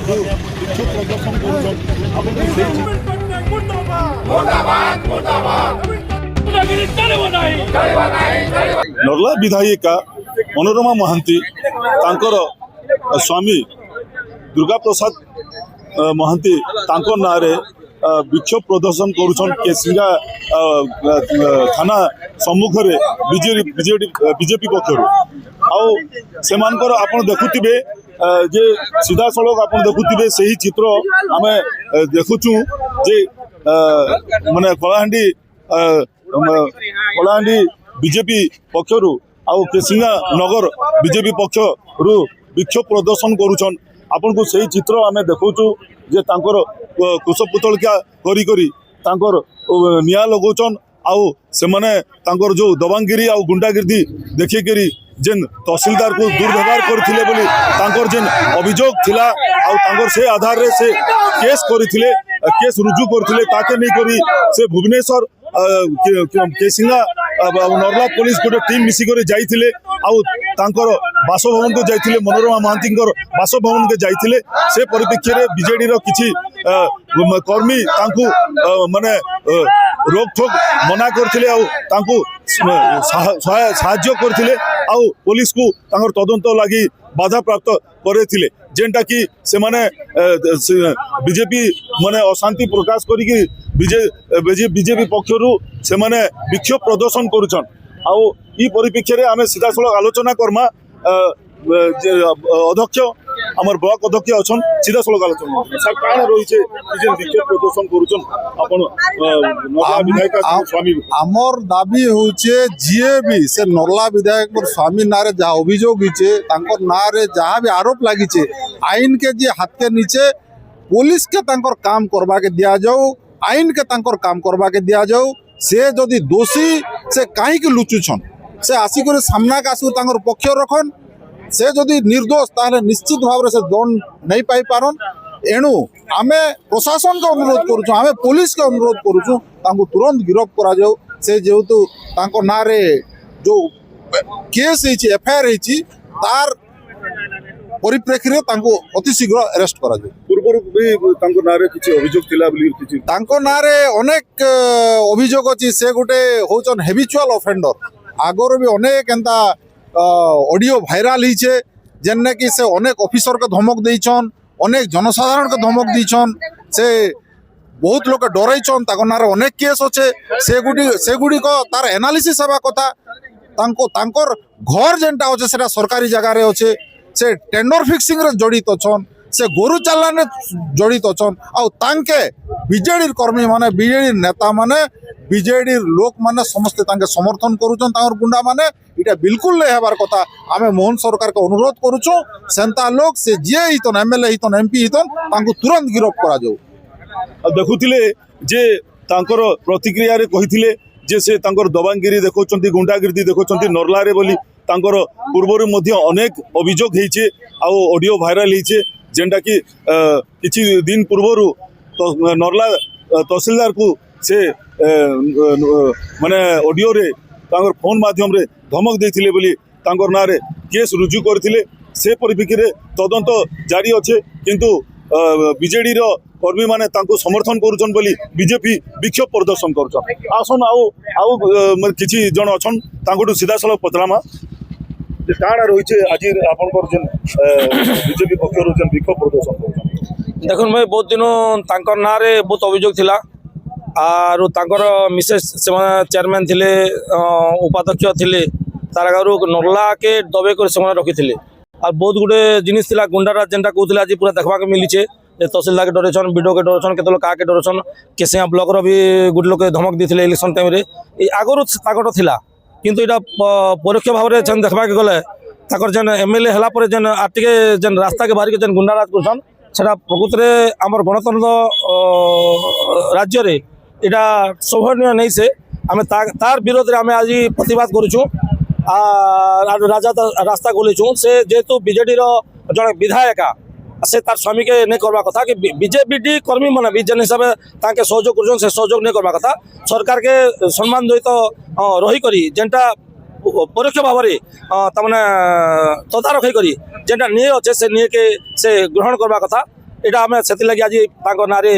विक्षोभ प्रदर्शन कर नर्ला विधायिका मनोरमा महांती तांकर स्वामी दुर्गा प्रसाद महांती तांकर नाँ रे विक्षोभ प्रदर्शन करुछन केसिंगा थाना सम्मुख रे बीजेपी पक्षर आउ सेमानकर आपण देखुथिबे जे सीधा सड़क आप देखुथिबे सही चित्र आम देखुचु जे माने कलाहांडी बीजेपी पक्षर आउ केसिंगा नगर बीजेपी पक्षर विक्षोभ प्रदर्शन करुछन आपन को सही चित्र आम देखुचु जे तांकर कुशपुतलिका करी करी तांकर निया लगौछन आउ से माने तांकर जो दबंगिरी आउ गुंडागिरी देखिकी जेन तहसीलदार को दुर्व्यवहार करथिले बोली तांकर जेन अभियोग थिला आउ तांकर से आधार रे से केस करथिले केस रुजु करथिले ताके नै करी से भुवनेश्वर केसिंगा नर्ला पुलिस गोटे टीम मिसी करे जाइथिले आउ तांकर बासभवन को जाइथिले मनोरमा महांतींकर बासभवन के जाइथिले से परिप्रेक्षी रे बीजेडी रो किछि कर्मी तांकु माने रोक ठोक मना करथिले आउ तांकु साहाय्य करथिले आउ पुलिस को तांकर तदंत लागि बाधा प्राप्त करथिले जेनटा कि से माने बीजेपी माने अशांति प्रकाश करिकि बीजेपी पक्षरु से माने विक्षोभ प्रदर्शन करुछन आउ ई परिप्रेक्षी रे आमे सीधा सड़क आलोचना करमा अध्यक्ष आमर ब्लॉक अध्यक्ष अच्छन सीधा सड़क आलोचना सर कान रहिছে जे विक्षोभ प्रदर्शन करुछन अपन नर्ला विधायक स्वामी आमर दाबी होचे जीए भी से नर्ला विधायक स्वामी नारे जा अभियोग हिचे तांकर नारे जहाँ भी आरोप लागिचे आईन के जे हाथ के नीचे पुलिस के तांकर काम करबा के दिया जाऊ आईन के तांकर काम करबा के दिया जाऊ से जदि दोषी से कहीं के लुचुछन से आसिक सामना के आसू तांकर पक्ष रखन से जदि निर्दोष ताहले निश्चित भाव से दंड नहीं पाई पारन एणु आमे प्रशासन के अनुरोध करुछु आमे पुलिस के अनुरोध करुछु तांको तुरंत गिरफ्त करा जाऊ से जेहेतु तांको नारे जो केस हिची एफआईआर हिची तार परिप्रेक्षी रे तांको अति शीघ्र अरेस्ट करा जाऊ पूर्व भी तांको नारे किछि अभियोग थिला बोली किछि तांको नारे अनेक अभियोग अछि से गोटे होचन हेबिचुअल ऑफेंडर आगर भी अनेक एंता ऑडियो वायरल हिचे जेन्ने कि से अनेक ऑफिसर के धमक देइछन अनेक जनसाधारण के धमक दीछन से बहुत लोग डरैछन ताको नारे अनेक केस अच्छे से गुडी को तार एनालिसिस हेबा कथा तांकर घर जेनटा अच्छे सेटा सरकारी जगह रे अच्छे से टेंडर फिक्सिंग रे जड़ित अछन से गोरु चालान रे जड़ित अछन आउ तांके बीजेडी कर्मी माने बीजेडी नेता माने बीजेडी लोक माने समस्त तांके समर्थन करूछन तांकर गुंडा माने इटा बिल्कुल नहीं हेबार कथा आमे मोहन सरकार के अनुरोध करूछु सेंता लोग से जे हितन एमएलए हितन एमपी हितन तांको तुरंत गिरफ्त करा जाऊ देखुथिले जे तांकर प्रतिक्रिया रे कहिथिले जे से तांकर दबांगिरी देखौचंती गुंडागिरी देखौचंती नर्ला रे बोली तांकर पूर्वरु मध्ये अनेक अभियोग हेइचे आ ऑडियो वायरल हेइचे जेंटा कि किछि दिन पूर्वरु तो नर्ला तहसीलदार को से माने ऑडियो रे तांकर फोन माध्यम रे धमक देथिले बोली तांकर नाँ रे केस रुजु करथिले से परिप्रेक्षी रे तदंत जारी अच्छे किंतु बीजेडी रो कर्मी माने तांको समर्थन करुछन बोली बीजेपी विक्षोभ प्रदर्शन करुछन आसन आउ किछि जन अछन तांकोटु सीधा सड़क पचरामा जे काणा रहिছে आज आपनकर जन बीजेपी पक्षर जन विक्षोभ प्रदर्शन करुछन देखुन मैं बहुत दिन तांकर नाँ रे बहुत अभियोग थिला आरो तांकर मिसेस चेयरमैन थिले उपाध्यक्ष थिले तार आगु नर्ला के दबे कर से रखी और बहुत गुटे जिनिस थिला गुंडाराज जेनटा कहूला आज पूरा देखा के मिली तहसीलदार के डरछन बीडो के डरछन केतलो का के डरछन केसिया ब्लॉक रो भी गुटे लोग धमक देथिले इलेक्शन टाइम रे आगु ताकट थिला किंतु एटा परोक्ष भाव रे जेन देखबा के गले ताकर जेन एमएलए हला पर जेन आटिके जेन रास्ता के बाहर के जेन गुंडाराज करछन सेटा प्रकृत रे हमर गणतंत्र राज्य रे एटा शोभनीय नहीं से आम तार विरोध में आम आज प्रतिवाद करुचु राजा रास्ता गोलीचु से जेहेतु बीजेडी जड़े विधायिका से तार स्वामी के नहीं करवा कथा कि बीजेपी कर्मी मैंने भी जेन हिसाब से सहयोग कर सहयोग नहीं करवा कथा सरकार के सम्मान सहित रहीकरी जेनटा परोक्ष भाव में तदारख करी जेनटा निये अच्छे से निये के से ग्रहण करवा कथा এটা আমি সেতিলাগি আজ তাঙ্ক নাঁরে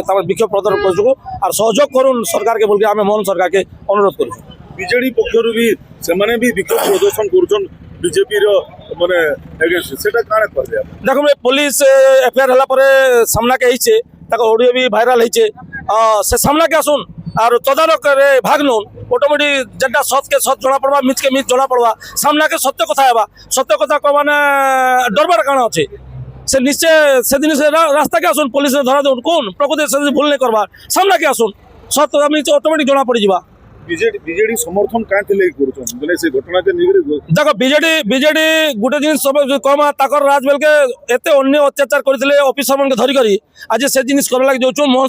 তারপর বিক্ষোভ প্রদর্শন করছু আর সহযোগ করুন সরকারকে বলকে আমি মোহন সরকারকে অনুরোধ করছি। বিজেডি পক্ষରୁ ବି ସେମାନେ ବି ବିକ୍ଷୋଭ ପ୍ରଦର୍ଶନ କରୁଛନ୍ ବିଜେପିର ମାନେ ଏଗେନ୍ଷ୍ଟ ସେଟା କାଣା କହିବେ ଆପଣ? দেখুন পুলিশ এফআইআর হলা পরে সামনাকে আইছে তাকে অডিও বি ভাইরাল হয়েছে সে সামনাকে আসুন আর তদারকরে ভাগ নন অটোমেটিক যেটা সৎকে সৎ জনা পড়বা মিথকে মিথ জনা পড়বা সামনাকে সত্য কথা হেবা সত্য কথা মানে ডরবার কারণ আছে সে নিশ্চয় সেদিন সে রাস্তাকে আসুন পুলিশে ধরা দেন কোন প্রকৃতি সেদিন ভুল নেই করবার সামনাকে আসুন সত্য আমি অটোমেটিক জনা পড়িযা। ବିଜେଡି ସମର୍ଥନ କାହିଁ ଥିଲେ କରୁଛନ୍ ବୋଲେ ସେ ଘଟଣାକେ ନେଇକରି দেখ বিজেডি গোটে জিনিস কম তাকর রাজ বেলকে এতে অন্য অত্যাচার করে অফিসর মানে ধরিকি আজ সে জিনিস করা লাগে যাচ্ছু মোহন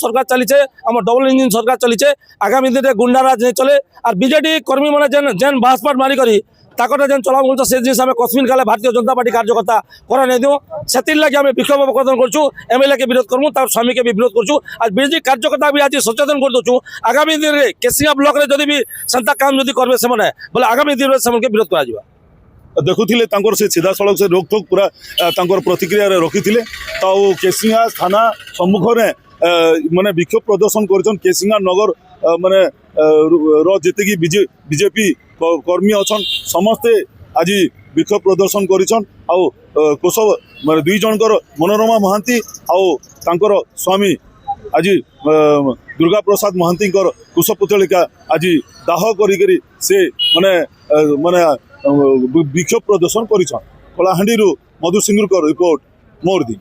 সরকার চালিছে আমার ডবল ইঞ্জিন সরকার চালিছে আগামী দিনে গুন্ডারাজ নেই চলে আর বিজেডি কর্মী মানে যেন বাসপাট মারিকি তাকটা যেন চলা বলছে সে জিনিস আমি কশ্মীর কালে ভারতীয় জনতা পার্টি কার্যকর্তা করা নেই দিও সেতির লাগে আমি বিক্ষোভ প্রদর্শন করছু এমএলএ কে বিরোধ করবো তার স্বামীকে বি বিরোধ করছু আর বিজেপি কার্যকর্তা বি আজ সচেতন করে দেছু আগামী দিনে কেসিয়া ব্লকরে যদি বি সেন্তা কাম যদি করবে সে বলে আগামী দিনে সেমানকে বিরোধ করা যাবে। ଦେଖୁଥିଲେ ତାଙ୍କର ସେ ସିଧାସଳଖ ସେ ରୋକଠୋକ ପୁରା ତାଙ୍କର ପ୍ରତିକ୍ରିୟାରେ ରଖିଥିଲେ ତ ଆଉ କେସିଙ୍ଗା ଥାନା ସମ୍ମୁଖରେ ମାନେ ବିକ୍ଷୋଭ ପ୍ରଦର୍ଶନ କରିଛନ୍ କେସିଙ୍ଗା ନଗର ମାନେ ର ଯେତିକି ବିଜେପି କର୍ମୀ ଅଛନ୍ ସମସ୍ତେ ଆଜି ବିକ୍ଷୋଭ ପ୍ରଦର୍ଶନ କରିଛନ୍ ଆଉ କୋଶବ ମାନେ ଦୁଇ ଜଣଙ୍କର ମନୋରମା ମହାନ୍ତି ଆଉ ତାଙ୍କର ସ୍ୱାମୀ ଆଜି ଦୁର୍ଗା ପ୍ରସାଦ ମହାନ୍ତିଙ୍କର କୁଶପୁତ୍ତଳିକା ଆଜି ଦାହ କରିକିରି ସେ ମାନେ ବିକ୍ଷୋଭ ପ୍ରଦର୍ଶନ କରିଛନ୍। କଳାହାଣ୍ଡିରୁ ମଧୁ ସିଂହଙ୍କ ରିପୋର୍ଟ ମୋର୍ ଦି।